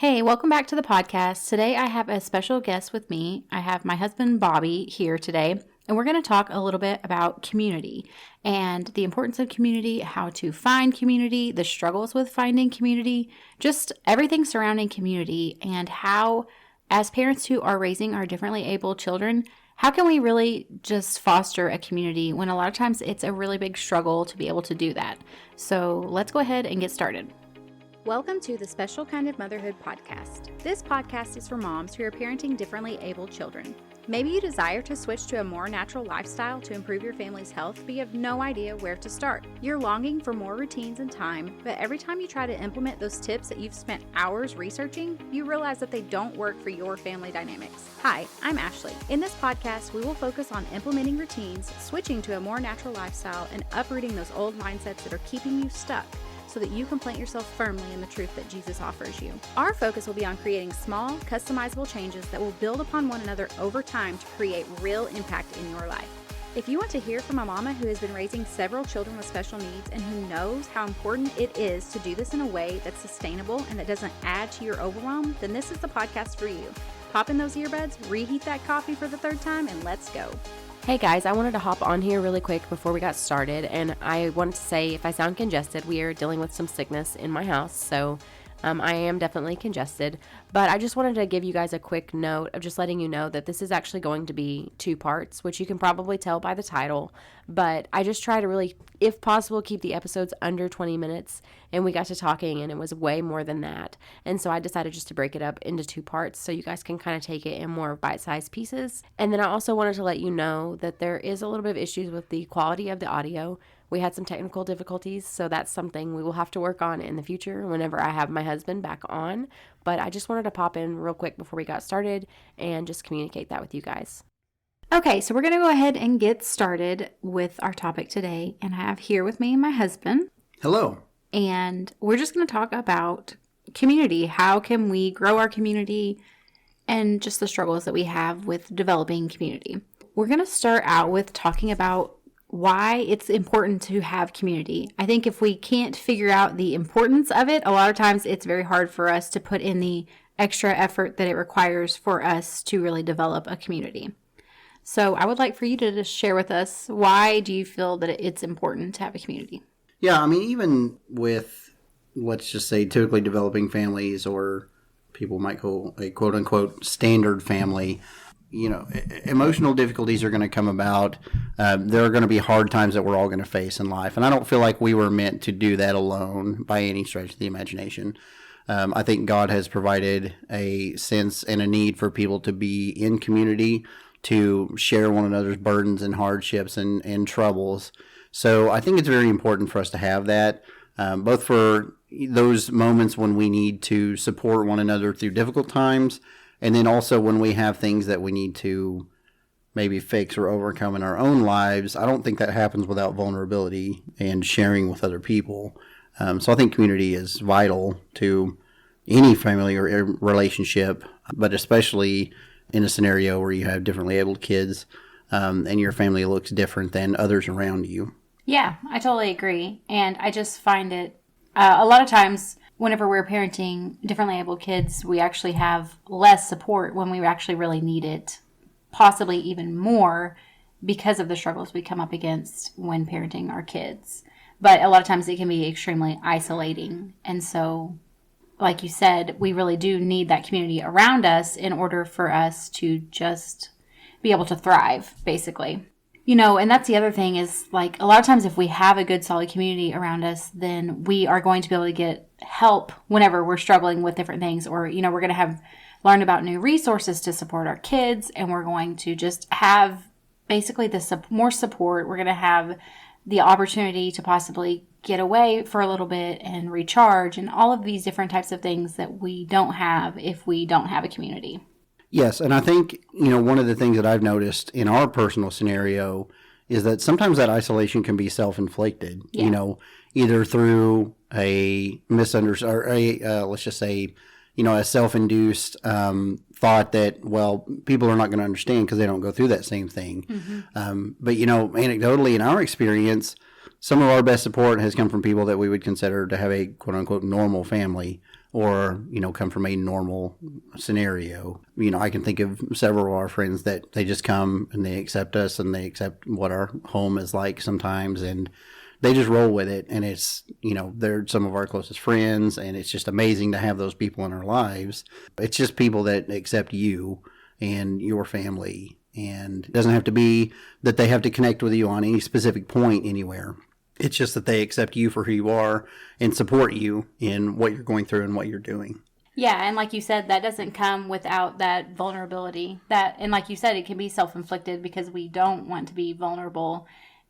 Hey, welcome back to the podcast. Today I have a special guest with me. I have my husband Bobby here today, and we're going to talk a little bit about community and the importance of community, how to find community, the struggles with finding community, just everything surrounding community, and how, as parents who are raising our differently able children, how can we really just foster a community when a lot of times it's a really big struggle to be able to do that. So let's go ahead and get started. Welcome to the Special Kind of Motherhood podcast. This podcast is for moms who are parenting differently able children. Maybe you desire to switch to a more natural lifestyle to improve your family's health, but you have no idea where to start. You're longing for more routines and time, but every time you try to implement those tips that you've spent hours researching, you realize that they don't work for your family dynamics. Hi, I'm Ashley. In this podcast, we will focus on implementing routines, switching to a more natural lifestyle, and uprooting those old mindsets that are keeping you stuck, so that you can plant yourself firmly in the truth that Jesus offers you. Our focus will be on creating small, customizable changes that will build upon one another over time to create real impact in your life. If you want to hear from a mama who has been raising several children with special needs and who knows how important it is to do this in a way that's sustainable and that doesn't add to your overwhelm, then this is the podcast for you. Pop in those earbuds, reheat that coffee for the third time, and let's go. Hey guys, I wanted to hop on here really quick before we got started, and I wanted to say if I sound congested, we are dealing with some sickness in my house, so I am definitely congested, but I just wanted to give you guys a quick note of just letting you know that this is actually going to be 2 parts, which you can probably tell by the title, but I just try to really, if possible, keep the episodes under 20 minutes, and we got to talking, and it was way more than that, and so I decided just to break it up into 2 parts so you guys can kind of take it in more bite-sized pieces. And then I also wanted to let you know that there is a little bit of issues with the quality of the audio. We had some technical difficulties, so that's something we will have to work on in the future whenever I have my husband back on. But I just wanted to pop in real quick before we got started and just communicate that with you guys. Okay, so we're going to go ahead and get started with our topic today. And I have here with me my husband. Hello. And we're just going to talk about community. How can we grow our community and just the struggles that we have with developing community. We're going to start out with talking about why it's important to have community. I think if we can't figure out the importance of it, a lot of times it's very hard for us to put in the extra effort that it requires for us to really develop a community. So I would like for you to just share with us, why do you feel that it's important to have a community? Yeah, I mean, even with, let's just say, typically developing families, or people might call a quote-unquote standard family, you know, emotional difficulties are going to come about. There are going to be hard times that we're all going to face in life. And I don't feel like we were meant to do that alone by any stretch of the imagination. I think God has provided a sense and a need for people to be in community, to share one another's burdens and hardships and troubles. So I think it's very important for us to have that, both for those moments when we need to support one another through difficult times, and then also when we have things that we need to maybe fix or overcome in our own lives. I don't think that happens without vulnerability and sharing with other people. So I think community is vital to any family or relationship, but especially in a scenario where you have differently abled kids and your family looks different than others around you. Yeah, I totally agree. And I just find it a lot of times whenever we're parenting differently able kids, we actually have less support when we actually really need it, possibly even more because of the struggles we come up against when parenting our kids. But a lot of times it can be extremely isolating. And so, like you said, we really do need that community around us in order for us to just be able to thrive, basically. You know, and that's the other thing is, like, a lot of times if we have a good, solid community around us, then we are going to be able to get help whenever we're struggling with different things, or, you know, we're going to have learned about new resources to support our kids, and we're going to just have basically more support. We're going to have the opportunity to possibly get away for a little bit and recharge, and all of these different types of things that we don't have if we don't have a community. Yes, and I think, you know, one of the things that I've noticed in our personal scenario is that sometimes that isolation can be self-inflicted, you know, either through a misunderstanding, or let's just say, you know, a self-induced thought that, well, people are not going to understand because they don't go through that same thing. Mm-hmm. But, you know, anecdotally, in our experience, some of our best support has come from people that we would consider to have a quote-unquote normal family. or, come from a normal scenario. I can think of several of our friends that they just come and they accept us and they accept what our home is like sometimes, and they just roll with it. And it's, they're some of our closest friends, and it's just amazing to have those people in our lives. It's just people that accept you and your family. And it doesn't have to be that they have to connect with you on any specific point anywhere. It's just that they accept you for who you are and support you in what you're going through and what you're doing. Yeah, and like you said, that doesn't come without that vulnerability. And like you said, it can be self-inflicted because we don't want to be vulnerable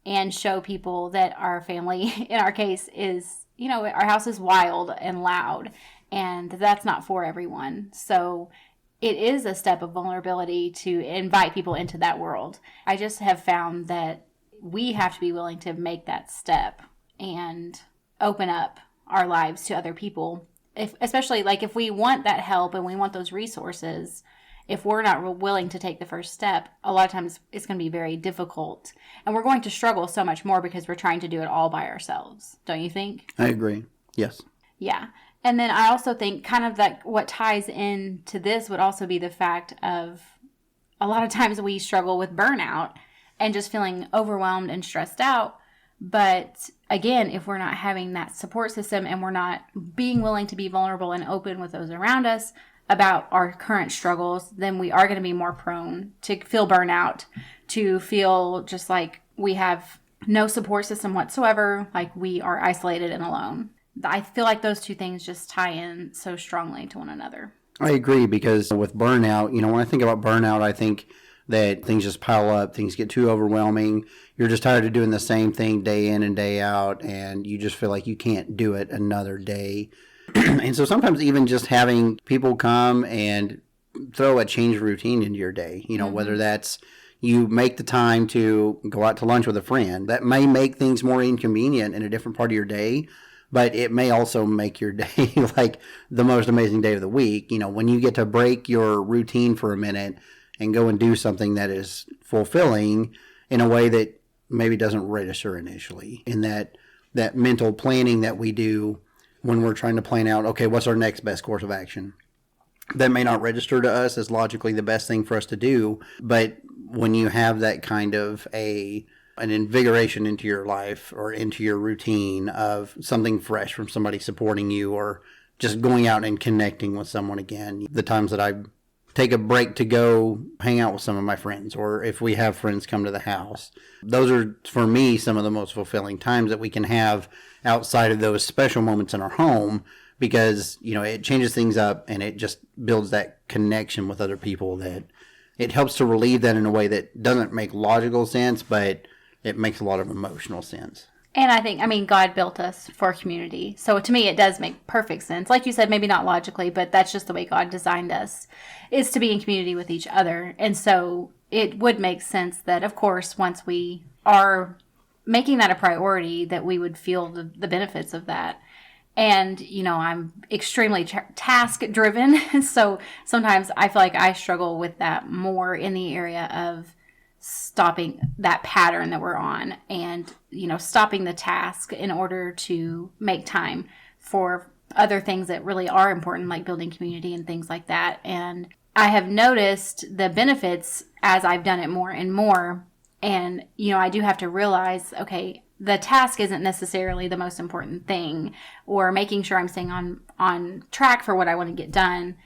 and show people that our family, in our case, is, our house is wild and loud, and that's not for everyone. So it is a step of vulnerability to invite people into that world. I just have found that we have to be willing to make that step and open up our lives to other people. Especially if we want that help and we want those resources, if we're not willing to take the first step, a lot of times it's going to be very difficult. And we're going to struggle so much more because we're trying to do it all by ourselves. Don't you think? I agree. Yes. Yeah. And then I also think kind of that what ties into this would also be the fact of a lot of times we struggle with burnout and just feeling overwhelmed and stressed out. But again, if we're not having that support system and we're not being willing to be vulnerable and open with those around us about our current struggles, then we are going to be more prone to feel burnout, to feel just like we have no support system whatsoever, like we are isolated and alone. I feel like those two things just tie in so strongly to one another. I agree, because with burnout, when I think about burnout, I think that things just pile up, things get too overwhelming. You're just tired of doing the same thing day in and day out, and you just feel like you can't do it another day. And so sometimes even just having people come and throw a change of routine into your day, whether that's you make the time to go out to lunch with a friend, that may make things more inconvenient in a different part of your day, but it may also make your day like the most amazing day of the week. When you get to break your routine for a minute and go and do something that is fulfilling in a way that maybe doesn't register initially, in that mental planning that we do when we're trying to plan out, okay, what's our next best course of action? That may not register to us as logically the best thing for us to do, but when you have that kind of an invigoration into your life or into your routine of something fresh from somebody supporting you, or just going out and connecting with someone again. The times that I take a break to go hang out with some of my friends, or if we have friends come to the house, those are, for me, some of the most fulfilling times that we can have outside of those special moments in our home, because, it changes things up and it just builds that connection with other people, that it helps to relieve that in a way that doesn't make logical sense, but it makes a lot of emotional sense. And I think, God built us for community. So to me, it does make perfect sense. Like you said, maybe not logically, but that's just the way God designed us, is to be in community with each other. And so it would make sense that, of course, once we are making that a priority, that we would feel the benefits of that. And, I'm extremely task driven. So sometimes I feel like I struggle with that more in the area of stopping that pattern that we're on, and stopping the task in order to make time for other things that really are important, like building community and things like that. And I have noticed the benefits as I've done it more and more. And I do have to realize, okay, the task isn't necessarily the most important thing, or making sure I'm staying on track for what I want to get done.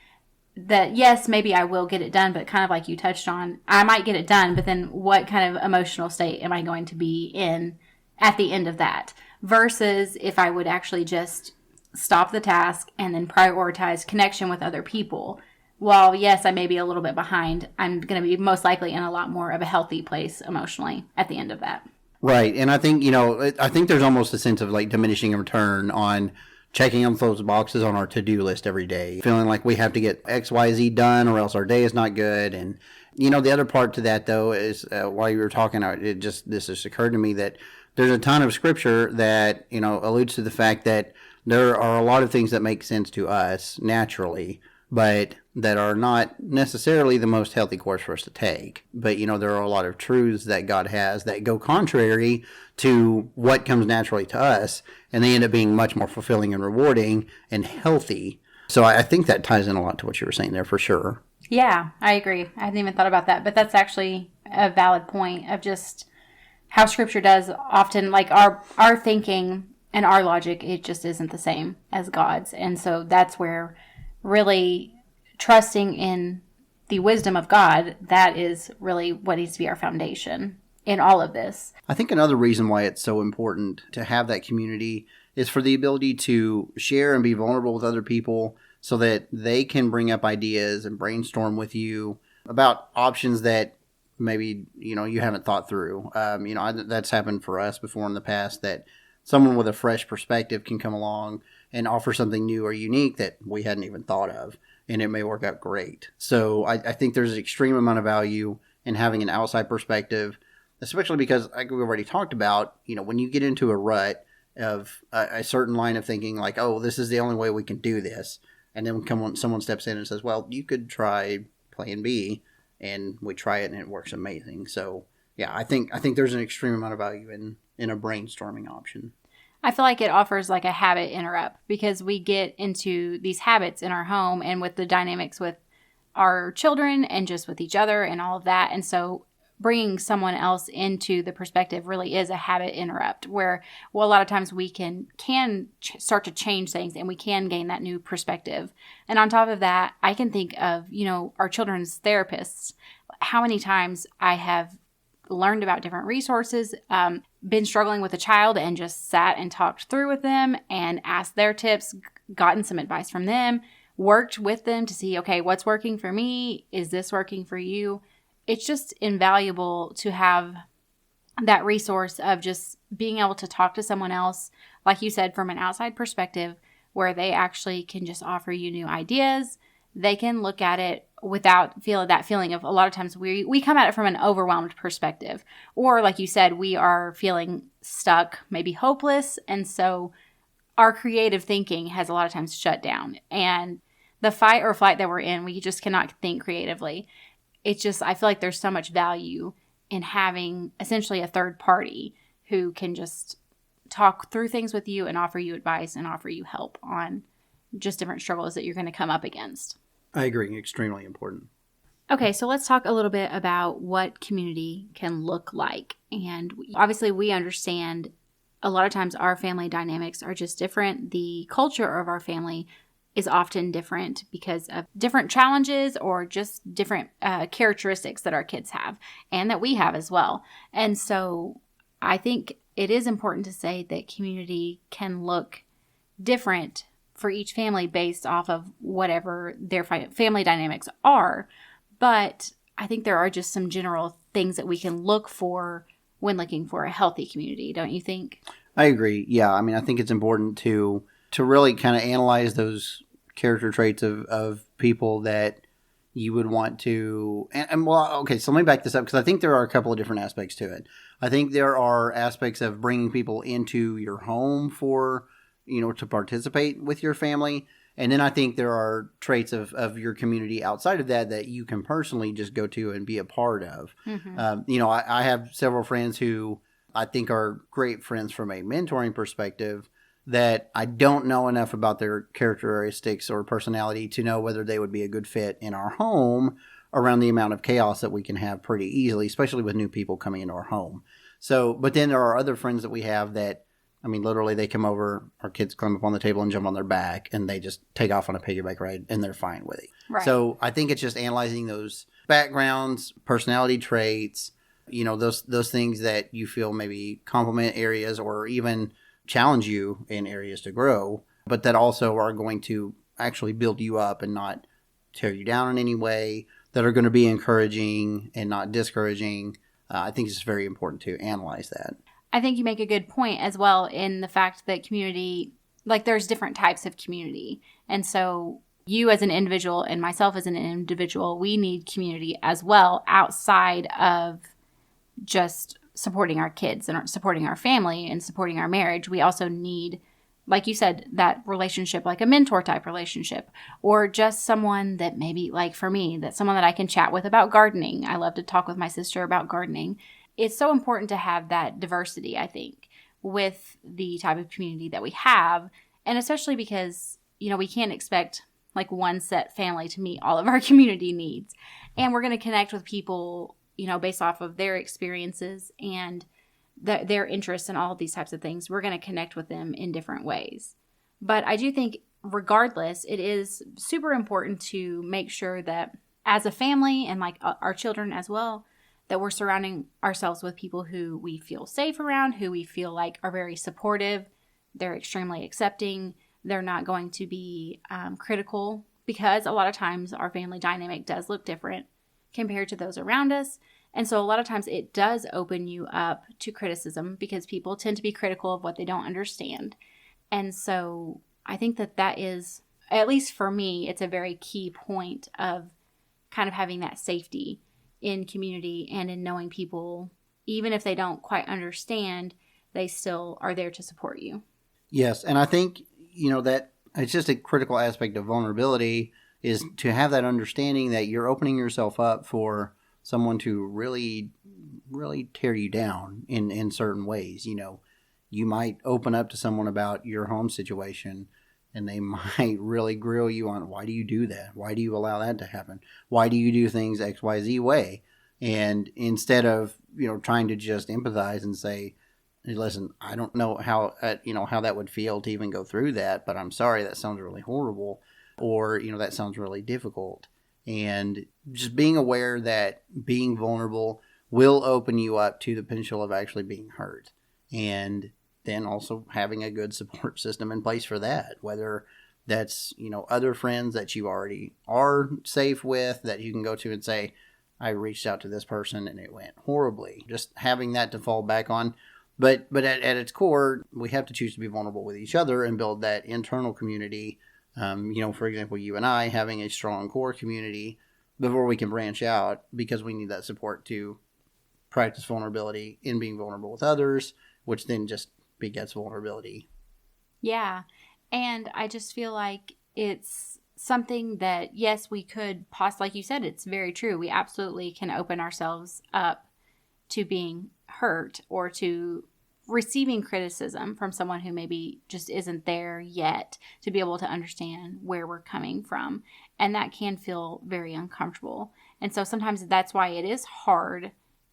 That yes, maybe I will get it done, but kind of like you touched on, I might get it done, but then what kind of emotional state am I going to be in at the end of that? Versus if I would actually just stop the task and then prioritize connection with other people. While yes, I may be a little bit behind, I'm going to be most likely in a lot more of a healthy place emotionally at the end of that. Right. And I think, I think there's almost a sense of like diminishing return on checking off those boxes on our to-do list every day, feeling like we have to get X, Y, Z done or else our day is not good. And, the other part to that, though, is while you were talking, this just occurred to me that there's a ton of scripture that, alludes to the fact that there are a lot of things that make sense to us naturally, but that are not necessarily the most healthy course for us to take. But, there are a lot of truths that God has that go contrary to what comes naturally to us, and they end up being much more fulfilling and rewarding and healthy So I think that ties in a lot to what you were saying there for sure. Yeah, I agree. I hadn't even thought about that, but that's actually a valid point of just how scripture does often, like our thinking and our logic, it just isn't the same as God's. And so that's where really trusting in the wisdom of God, that is really what needs to be our foundation in all of this. I think another reason why it's so important to have that community is for the ability to share and be vulnerable with other people so that they can bring up ideas and brainstorm with you about options that maybe, you haven't thought through. That's happened for us before in the past, that someone with a fresh perspective can come along and offer something new or unique that we hadn't even thought of, and it may work out great. So I think there's an extreme amount of value in having an outside perspective, especially because, like we already talked about, when you get into a rut of a certain line of thinking, like, oh, this is the only way we can do this, and then someone steps in and says, well, you could try plan B, and we try it and it works amazing. So yeah, I think there's an extreme amount of value in a brainstorming option. I feel like it offers like a habit interrupt, because we get into these habits in our home and with the dynamics with our children and just with each other and all of that. And so bringing someone else into the perspective really is a habit interrupt, where, well, a lot of times we can start to change things and we can gain that new perspective. And on top of that, I can think of, our children's therapists, how many times I have learned about different resources, been struggling with a child and just sat and talked through with them and asked their tips, gotten some advice from them, worked with them to see, okay, what's working for me? Is this working for you? It's just invaluable to have that resource of just being able to talk to someone else, like you said, from an outside perspective, where they actually can just offer you new ideas. They can look at it without that feeling of, a lot of times we come at it from an overwhelmed perspective. Or like you said, we are feeling stuck, maybe hopeless. And so our creative thinking has a lot of times shut down. And the fight or flight that we're in, we just cannot think creatively. It's just, I feel like there's so much value in having essentially a third party who can just talk through things with you and offer you advice and offer you help on just different struggles that you're going to come up against. I agree. Extremely important. Okay, so let's talk a little bit about what community can look like. And obviously we understand a lot of times our family dynamics are just different. The culture of our family is often different because of different challenges or just different characteristics that our kids have and that we have as well. And so I think it is important to say that community can look different for each family based off of whatever their family dynamics are. But I think there are just some general things that we can look for when looking for a healthy community, don't you think? I agree. Yeah, I mean, I think it's important to really kind of analyze those character traits of people that you would want to, okay, so let me back this up, because I think there are a couple of different aspects to it. I think there are aspects of bringing people into your home for, to participate with your family. And then I think there are traits of your community outside of that you can personally just go to and be a part of. Mm-hmm. I have several friends who I think are great friends from a mentoring perspective that I don't know enough about their characteristics or personality to know whether they would be a good fit in our home around the amount of chaos that we can have pretty easily, especially with new people coming into our home. So, but then there are other friends that we have that, I mean, literally they come over, our kids climb up on the table and jump on their back, and they just take off on a piggyback ride, and they're fine with it. Right. So I think it's just analyzing those backgrounds, personality traits, those things that you feel maybe complement areas or even challenge you in areas to grow, but that also are going to actually build you up and not tear you down in any way, that are going to be encouraging and not discouraging. I think it's very important to analyze that. I think you make a good point as well in the fact that community, like there's different types of community. And so you as an individual and myself as an individual, we need community as well outside of just supporting our kids and supporting our family and supporting our marriage. We also need, like you said, that relationship, like a mentor type relationship, or just someone that maybe, like for me, that's someone that I can chat with about gardening. I love to talk with my sister about gardening. It's so important to have that diversity, I think, with the type of community that we have. And especially because, we can't expect like one set family to meet all of our community needs. And we're going to connect with people, based off of their experiences and their interests in all of these types of things. We're going to connect with them in different ways. But I do think regardless, it is super important to make sure that as a family and like our children as well, that we're surrounding ourselves with people who we feel safe around, who we feel like are very supportive. They're extremely accepting. They're not going to be critical, because a lot of times our family dynamic does look different compared to those around us. And so a lot of times it does open you up to criticism, because people tend to be critical of what they don't understand. And so I think that is, at least for me, it's a very key point of kind of having that safety in community and in knowing people, even if they don't quite understand, they still are there to support you. Yes, and I think, that it's just a critical aspect of vulnerability is to have that understanding that you're opening yourself up for someone to really, really tear you down in certain ways. You might open up to someone about your home situation, and they might really grill you on, why do you do that? Why do you allow that to happen? Why do you do things XYZ way? And instead of, trying to just empathize and say, hey, listen, I don't know how that would feel to even go through that, but I'm sorry, that sounds really horrible. Or, that sounds really difficult. And just being aware that being vulnerable will open you up to the potential of actually being hurt. And then also having a good support system in place for that, whether that's, other friends that you already are safe with, that you can go to and say, I reached out to this person and it went horribly. Just having that to fall back on. But at its core, we have to choose to be vulnerable with each other and build that internal community. For example, you and I having a strong core community before we can branch out, because we need that support to practice vulnerability in being vulnerable with others, which then just begets vulnerability. Yeah. And I just feel like it's something that, yes, we could like you said, it's very true. We absolutely can open ourselves up to being hurt or to receiving criticism from someone who maybe just isn't there yet to be able to understand where we're coming from. And that can feel very uncomfortable. And so sometimes that's why it is hard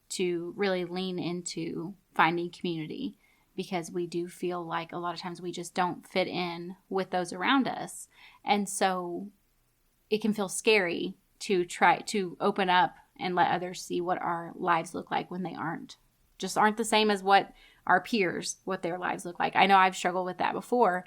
to really lean into finding community, because we do feel like a lot of times we just don't fit in with those around us. And so it can feel scary to try to open up and let others see what our lives look like when they aren't the same as what our peers, what their lives look like. I know I've struggled with that before.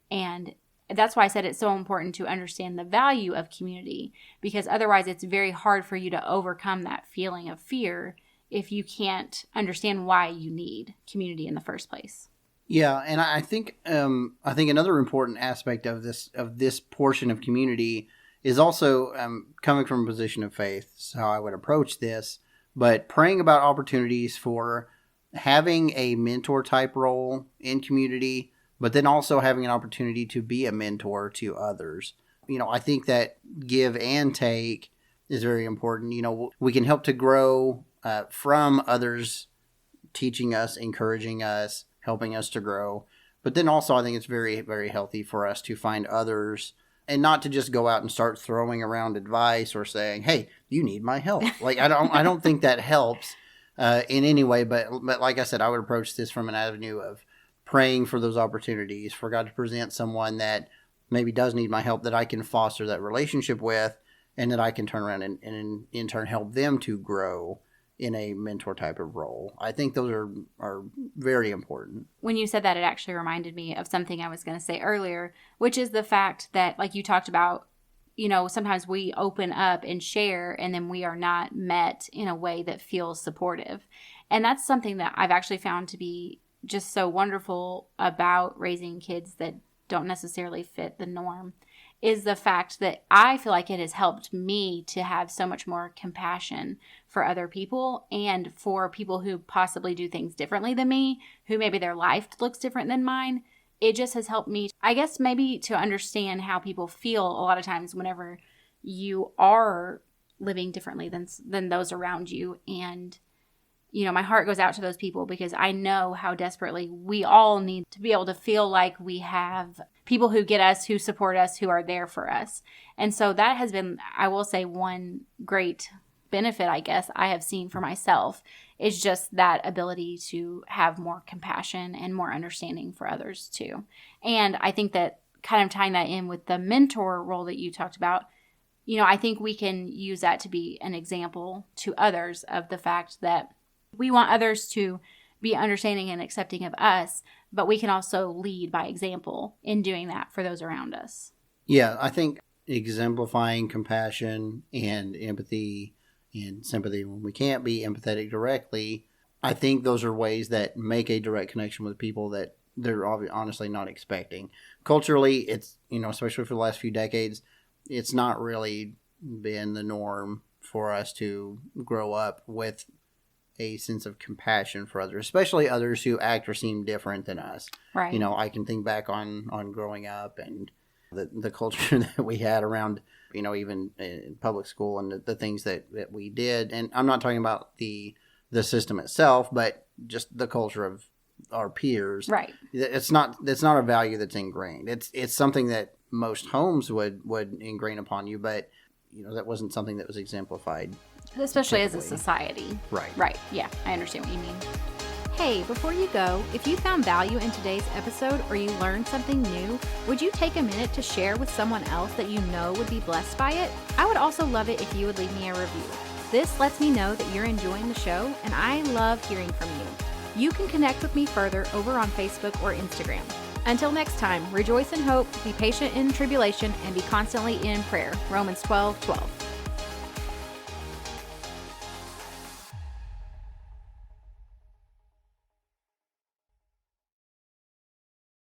And that's why I said it's so important to understand the value of community, because otherwise it's very hard for you to overcome that feeling of fear if you can't understand why you need community in the first place. Yeah, and I think another important aspect of this portion of community is also coming from a position of faith. So how I would approach this, but praying about opportunities for having a mentor type role in community, but then also having an opportunity to be a mentor to others. I think that give and take is very important. We can help to grow from others teaching us, encouraging us, helping us to grow. But then also I think it's very, very healthy for us to find others and not to just go out and start throwing around advice or saying, hey, you need my help. Like, I don't think that helps in any way. But like I said, I would approach this from an avenue of praying for those opportunities, for God to present someone that maybe does need my help, that I can foster that relationship with, and that I can turn around and in turn help them to grow in a mentor type of role. I think those are very important. When you said that, it actually reminded me of something I was going to say earlier, which is the fact that, like you talked about, sometimes we open up and share, and then we are not met in a way that feels supportive. And that's something that I've actually found to be just so wonderful about raising kids that don't necessarily fit the norm, is the fact that I feel like it has helped me to have so much more compassion for other people and for people who possibly do things differently than me, who maybe their life looks different than mine. It just has helped me, I guess, maybe to understand how people feel a lot of times whenever you are living differently than those around you. And my heart goes out to those people, because I know how desperately we all need to be able to feel like we have people who get us, who support us, who are there for us. And so that has been, I will say, one great benefit, I guess, I have seen for myself is just that ability to have more compassion and more understanding for others too. And I think that kind of tying that in with the mentor role that you talked about, I think we can use that to be an example to others of the fact that we want others to be understanding and accepting of us, but we can also lead by example in doing that for those around us. Yeah, I think exemplifying compassion and empathy and sympathy when we can't be empathetic directly, I think those are ways that make a direct connection with people that they're honestly not expecting. Culturally, it's, especially for the last few decades, it's not really been the norm for us to grow up with a sense of compassion for others, especially others who act or seem different than us. Right. I can think back on growing up and the culture that we had around, even in public school and the things that we did. And I'm not talking about the system itself, but just the culture of our peers. Right. It's not a value that's ingrained. It's something that most homes would ingrain upon you, but that wasn't something that was exemplified. Especially as a society. Right. Right. Yeah, I understand what you mean. Hey, before you go, if you found value in today's episode or you learned something new, would you take a minute to share with someone else that you know would be blessed by it? I would also love it if you would leave me a review. This lets me know that you're enjoying the show, and I love hearing from you. You can connect with me further over on Facebook or Instagram. Until next time, rejoice in hope, be patient in tribulation, and be constantly in prayer. Romans 12:12.